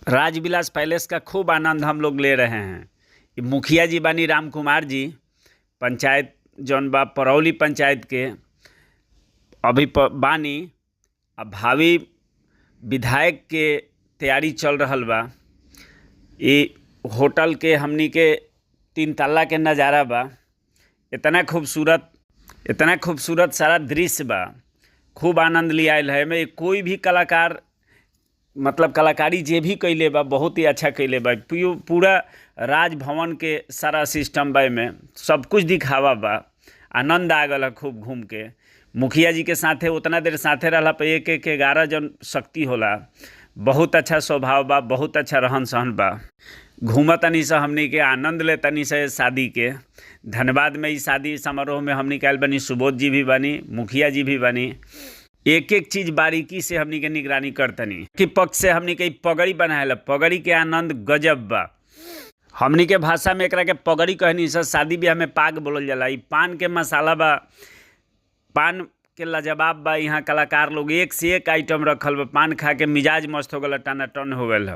Rajvilas palace का खूब आनंद हम लोग ले रहे हैं। ये मुखिया जी बानी राम कुमार जी, पंचायत जौन बा परौली पंचायत के अभी बानी। अब भावी विधायक के तैयारी चल रहल बा। ये होटल के हमनी के 3 तल्ला के नज़ारा बा। इतना खूबसूरत सारा दृश्य बा। खूब आनंद लिया है में कोई भी कलाकार मतलब कलाकारी जे भी कैले बा बहुत ही अच्छा कैले बा। पूरा राजभवन के सारा सिस्टम बा, में सब कुछ दिखावा बा। आनंद आ गल खूब घूम के। मुखिया जी के साथे उतना देर साथे रहला पे 1-11 जन शक्ति होला। बहुत अच्छा स्वभाव बा, बहुत अच्छा रहन सहन बा। घूम तनी से हमनी के आनंद ले तनी से शादी के। धन्यवाद में इस शादी समारोह में हमनी कैल बनी, सुबोध जी भी बनी, मुखिया जी भी बनी। एक एक चीज़ बारीकी से हमनी के निगरानी करतनी कि पक्ष से हमनी के पगड़ी बनाएला। पगड़ी के आनंद गजब बा। हमनी के भाषा में एकरा के पगड़ी कहनी से। शादी ब्याह में पाग बोलल जाला। ई पान के मसाला बा, पान के लाजवाब बा। यहाँ कलाकार लोग एक से एक आइटम रखल बा। पान खा के मिजाज मस्त हो गल, टनाटन हो गल।